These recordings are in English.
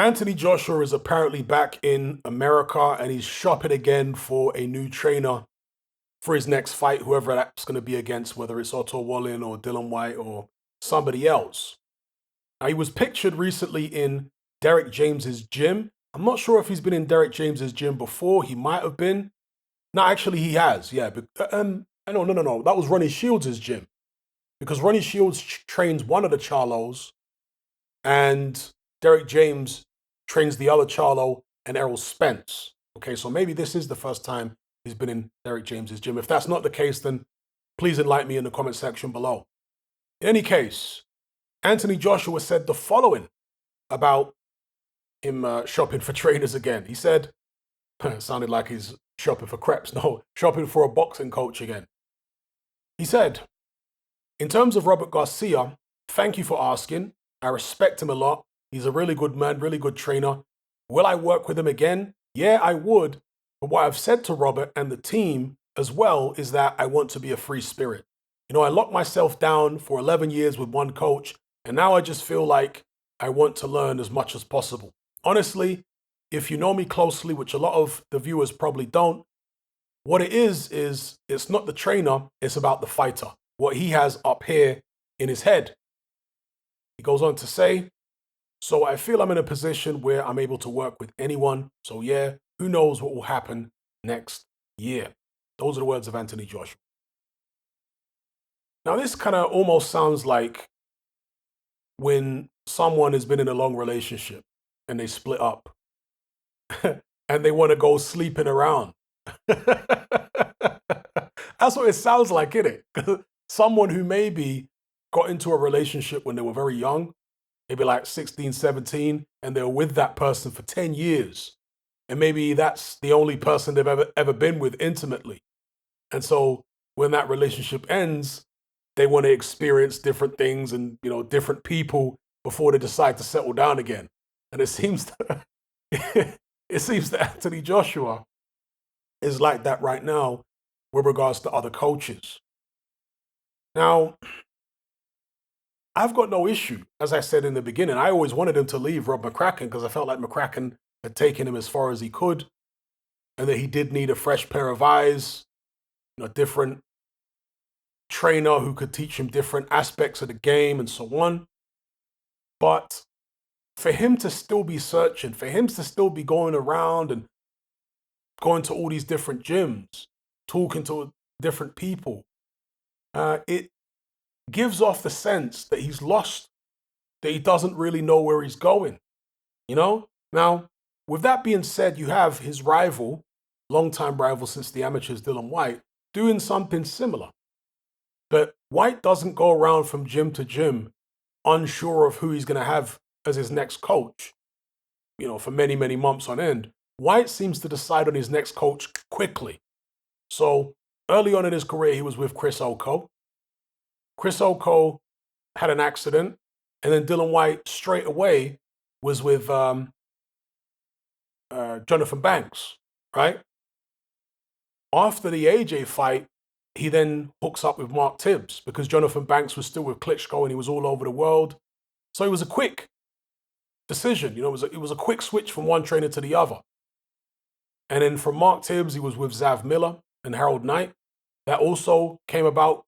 Anthony Joshua is apparently back in America and he's shopping again for a new trainer for his next fight, whoever that's going to be against, whether it's Otto Wallin or Dylan White or somebody else. Now, he was pictured recently in Derrick James's gym. I'm not sure if he's been in Derrick James's gym before. He might have been. No, actually, he has. Yeah. No. That was Ronnie Shields' gym because Ronnie Shields trains one of the Charlos and Derrick James trains the other Charlo and Errol Spence. Okay, so maybe this is the first time he's been in Derrick James's gym. If that's not the case, then please enlighten me in the comment section below. In any case, Anthony Joshua said the following about him shopping for trainers again. He said, it sounded like he's shopping for crepes. No, shopping for a boxing coach again. He said, in terms of Robert Garcia, thank you for asking. I respect him a lot. He's a really good man, really good trainer. Will I work with him again? Yeah, I would. But what I've said to Robert and the team as well is that I want to be a free spirit. You know, I locked myself down for 11 years with one coach, and now I just feel like I want to learn as much as possible. Honestly, if you know me closely, which a lot of the viewers probably don't, what it is it's not the trainer, it's about the fighter, what he has up here in his head. He goes on to say, so I feel I'm in a position where I'm able to work with anyone. So yeah, who knows what will happen next year. Those are the words of Anthony Joshua. Now, this kind of almost sounds like when someone has been in a long relationship and they split up and they want to go sleeping around. That's what it sounds like, isn't it? Someone who maybe got into a relationship when they were very young, maybe like 16, 17, and they were with that person for 10 years. And maybe that's the only person they've ever been with intimately. And so when that relationship ends, they want to experience different things and, you know, different people before they decide to settle down again. And it seems that, Anthony Joshua is like that right now with regards to other coaches. Now, I've got no issue. As I said in the beginning, I always wanted him to leave Rob McCracken because I felt like McCracken had taken him as far as he could and that he did need a fresh pair of eyes, a different trainer who could teach him different aspects of the game and so on. But for him to still be searching, for him to still be going around and going to all these different gyms, talking to different people, it gives off the sense that he's lost, that he doesn't really know where he's going, you know? Now, with that being said, you have his rival, longtime rival since the amateurs, Dylan White, doing something similar. But White doesn't go around from gym to gym unsure of who he's going to have as his next coach, you know, for many, many months on end. White seems to decide on his next coach quickly. So early on in his career, he was with Chris Oko. Chris Oko had an accident, and then Dylan White straight away was with Jonathan Banks, right? After the AJ fight, he then hooks up with Mark Tibbs because Jonathan Banks was still with Klitschko and he was all over the world. So it was a quick decision. You know, it was a quick switch from one trainer to the other. And then from Mark Tibbs, he was with Zav Miller and Harold Knight. That also came about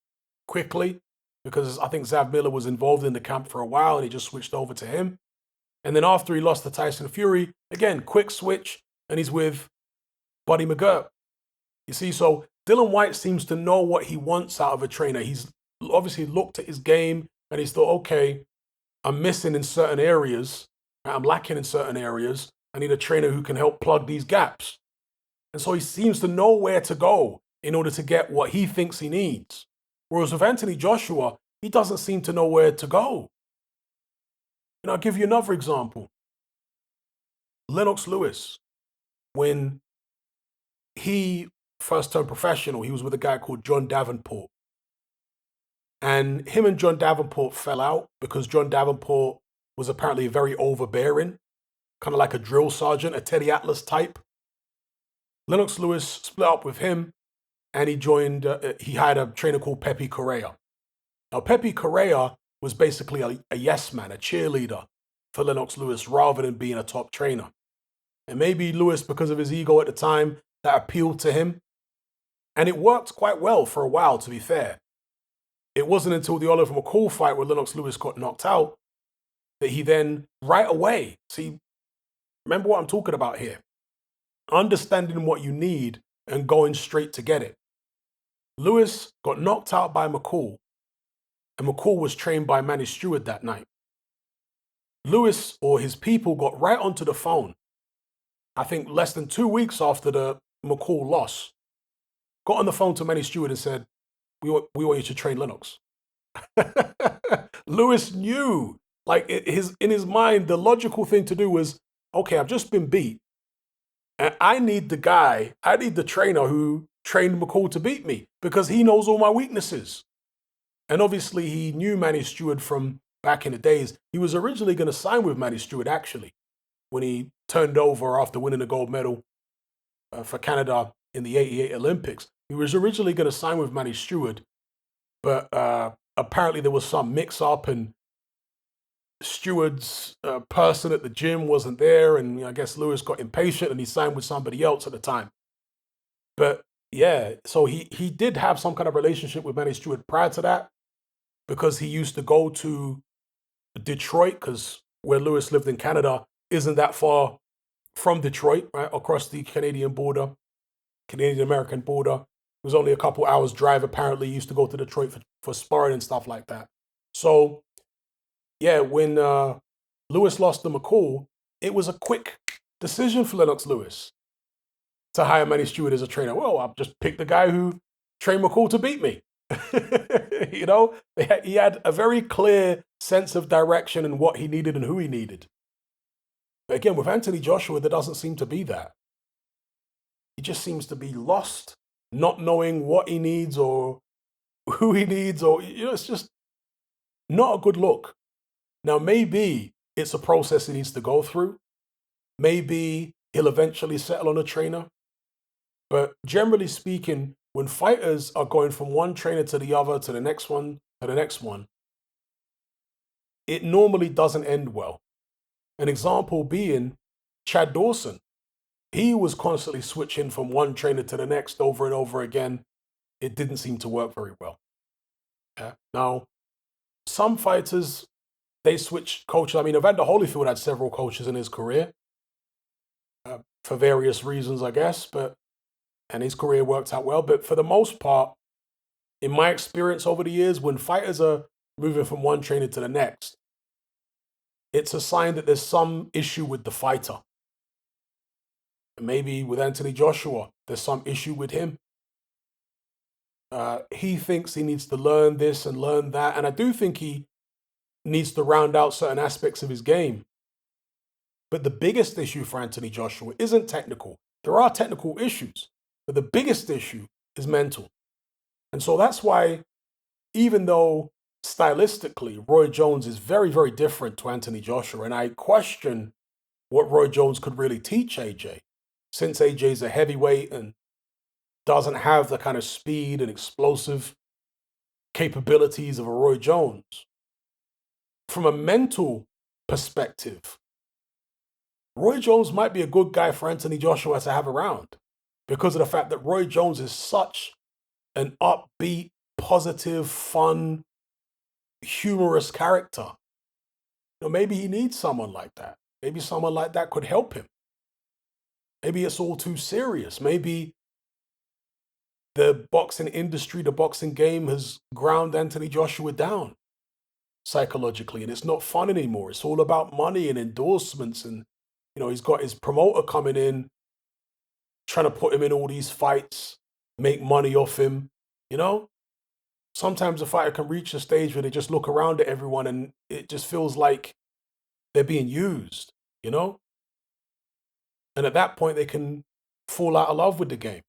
quickly because I think Zav Miller was involved in the camp for a while and he just switched over to him. And then after he lost to Tyson Fury, again, quick switch, and he's with Buddy McGirt. You see, so Dylan White seems to know what he wants out of a trainer. He's obviously looked at his game and he's thought, okay, I'm missing in certain areas. I'm lacking in certain areas. I need a trainer who can help plug these gaps. And so he seems to know where to go in order to get what he thinks he needs. Whereas with Anthony Joshua, he doesn't seem to know where to go. And I'll give you another example. Lennox Lewis, when he first turned professional, he was with a guy called John Davenport. And him and John Davenport fell out because John Davenport was apparently very overbearing, kind of like a drill sergeant, a Teddy Atlas type. Lennox Lewis split up with him and he joined, he hired a trainer called Pepe Correa. Now, Pepe Correa was basically a yes man, a cheerleader. for Lennox Lewis rather than being a top trainer. And maybe Lewis, because of his ego at the time, that appealed to him. And it worked quite well for a while, to be fair. It wasn't until the Oliver McCall fight where Lennox Lewis got knocked out that he then, right away, see, remember what I'm talking about here. Understanding what you need and going straight to get it. Lewis got knocked out by McCall, and McCall was trained by Manny Stewart that night. Lewis or his people got right onto the phone, I think less than 2 weeks after the McCall loss, got on the phone to Manny Stewart and said, we want you to train Lennox. Lewis knew, like in his mind, the logical thing to do was, okay, I've just been beat. And I need the trainer who trained McCall to beat me because he knows all my weaknesses. And obviously he knew Manny Stewart from back in the days. He was originally going to sign with Manny Stewart, actually, when he turned over after winning the gold medal for Canada in the '88 Olympics. He was originally going to sign with Manny Stewart, but apparently there was some mix-up and Stewart's person at the gym wasn't there, and I guess Lewis got impatient and he signed with somebody else at the time. But yeah, so he did have some kind of relationship with Manny Stewart prior to that because he used to go to Detroit, because where Lewis lived in Canada isn't that far from Detroit, right, across the Canadian American border. It was only a couple hours drive, apparently. He used to go to Detroit for sparring and stuff like that. So, yeah, when Lewis lost to McCall, it was a quick decision for Lennox Lewis to hire Manny Stewart as a trainer. Well, I'll just pick the guy who trained McCall to beat me. You know, he had a very clear sense of direction and what he needed and who he needed. But again, with Anthony Joshua, there doesn't seem to be that. He just seems to be lost, not knowing what he needs or who he needs, or, you know, it's just not a good look. Now, maybe it's a process he needs to go through. Maybe he'll eventually settle on a trainer. But generally speaking, when fighters are going from one trainer to the other, to the next one, to the next one, it normally doesn't end well. An example being Chad Dawson. He was constantly switching from one trainer to the next over and over again. It didn't seem to work very well. Yeah. Now, some fighters, they switch coaches. I mean, Evander Holyfield had several coaches in his career for various reasons, I guess, and his career worked out well. But for the most part, in my experience over the years, when fighters are moving from one trainer to the next, it's a sign that there's some issue with the fighter. Maybe with Anthony Joshua, there's some issue with him. He thinks he needs to learn this and learn that. And I do think he needs to round out certain aspects of his game. But the biggest issue for Anthony Joshua isn't technical. There are technical issues, but the biggest issue is mental. And so that's why, even though stylistically Roy Jones is very, very different to Anthony Joshua, and I question what Roy Jones could really teach AJ, since AJ's a heavyweight and doesn't have the kind of speed and explosive capabilities of a Roy Jones. From a mental perspective, Roy Jones might be a good guy for Anthony Joshua to have around because of the fact that Roy Jones is such an upbeat, positive, fun, humorous character. You know, maybe he needs someone like that. Maybe someone like that could help him. Maybe it's all too serious. Maybe the boxing industry, the boxing game has ground Anthony Joshua down psychologically, and it's not fun anymore. It's all about money and endorsements, and he's got his promoter coming in, trying to put him in all these fights, make money off him. Sometimes a fighter can reach a stage where they just look around at everyone and it just feels like they're being used, And at that point, they can fall out of love with the game.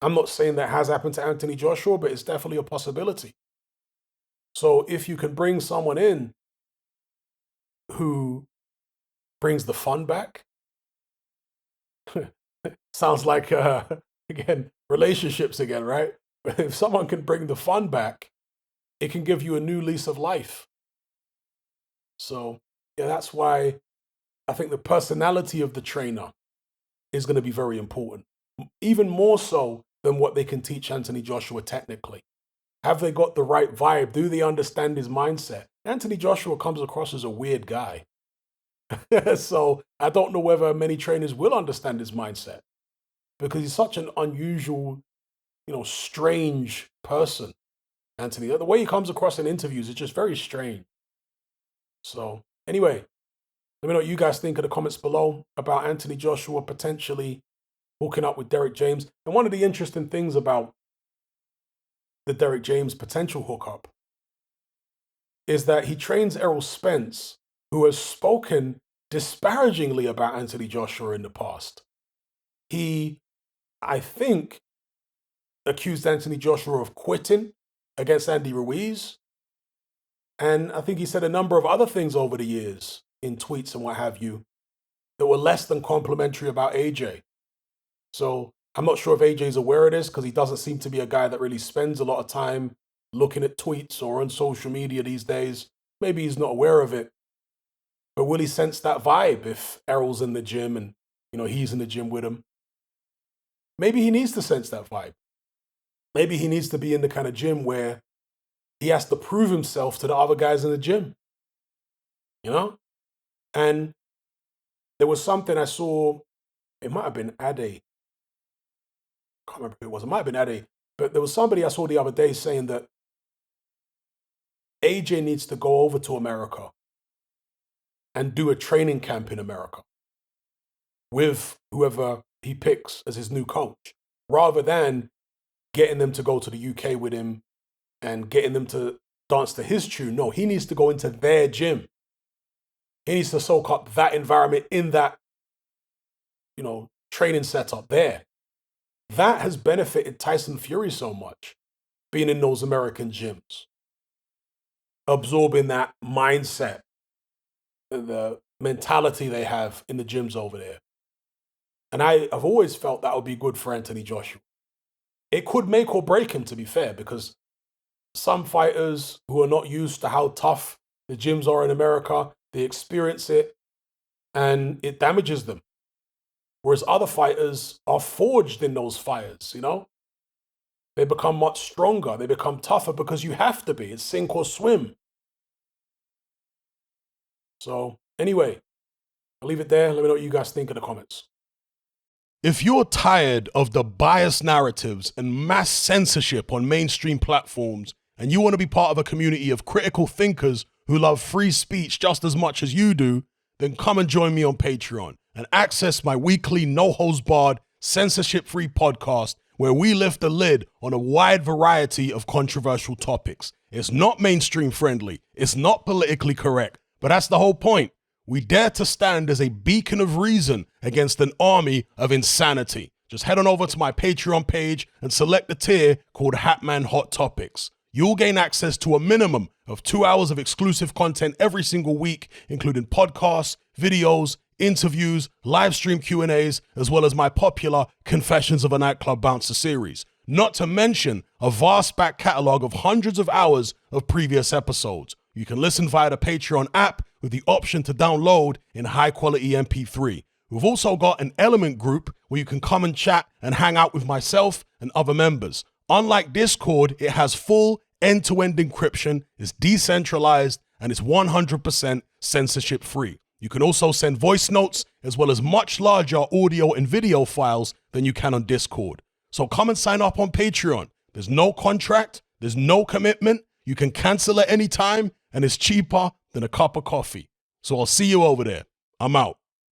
I'm not saying that has happened to Anthony Joshua, but it's definitely a possibility. So if you can bring someone in who brings the fun back, sounds like, again, relationships again, right? But if someone can bring the fun back, it can give you a new lease of life. So, Yeah, that's why I think the personality of the trainer is going to be very important, even more so than what they can teach Anthony Joshua technically. Have they got the right vibe? Do they understand his mindset? Anthony Joshua comes across as a weird guy. So I don't know whether many trainers will understand his mindset because he's such an unusual, strange person, Anthony. The way he comes across in interviews is just very strange. So anyway, let me know what you guys think in the comments below about Anthony Joshua potentially hooking up with Derrick James. And one of the interesting things about the Derrick James potential hookup is that he trains Errol Spence, who has spoken disparagingly about Anthony Joshua in the past. He, I think, accused Anthony Joshua of quitting against Andy Ruiz. And I think he said a number of other things over the years in tweets and what have you that were less than complimentary about AJ. So I'm not sure if AJ's aware of this because he doesn't seem to be a guy that really spends a lot of time looking at tweets or on social media these days. Maybe he's not aware of it. But will he sense that vibe if Errol's in the gym and, he's in the gym with him? Maybe he needs to sense that vibe. Maybe he needs to be in the kind of gym where he has to prove himself to the other guys in the gym. And there was something I saw, it might have been Ade. I can't remember who it was. It might have been Ade. But there was somebody I saw the other day saying that AJ needs to go over to America and do a training camp in America with whoever he picks as his new coach, rather than getting them to go to the UK with him and getting them to dance to his tune. No, he needs to go into their gym. He needs to soak up that environment in that, training setup there. That has benefited Tyson Fury so much, being in those American gyms, absorbing that mindset, the mentality they have in the gyms over there. And I've always felt that would be good for Anthony Joshua. It could make or break him, to be fair, because some fighters who are not used to how tough the gyms are in America, they experience it and it damages them. Whereas other fighters are forged in those fires, They become much stronger. They become tougher because you have to be. It's sink or swim. So anyway, I'll leave it there. Let me know what you guys think in the comments. If you're tired of the biased narratives and mass censorship on mainstream platforms, and you want to be part of a community of critical thinkers who love free speech just as much as you do, then come and join me on Patreon and access my weekly no-holds-barred, censorship-free podcast where we lift the lid on a wide variety of controversial topics. It's not mainstream friendly, it's not politically correct, but that's the whole point. We dare to stand as a beacon of reason against an army of insanity. Just head on over to my Patreon page and select the tier called Hatman Hot Topics. You'll gain access to a minimum of 2 hours of exclusive content every single week, including podcasts, videos, interviews, live stream Q&As, as well as my popular Confessions of a Nightclub Bouncer series. Not to mention a vast back catalog of hundreds of hours of previous episodes. You can listen via the Patreon app with the option to download in high-quality MP3. We've also got an Element group where you can come and chat and hang out with myself and other members. Unlike Discord, it has full end-to-end encryption, it's decentralized, and it's 100% censorship-free. You can also send voice notes as well as much larger audio and video files than you can on Discord. So come and sign up on Patreon. There's no contract, there's no commitment, you can cancel at any time, and it's cheaper than a cup of coffee. So I'll see you over there. I'm out.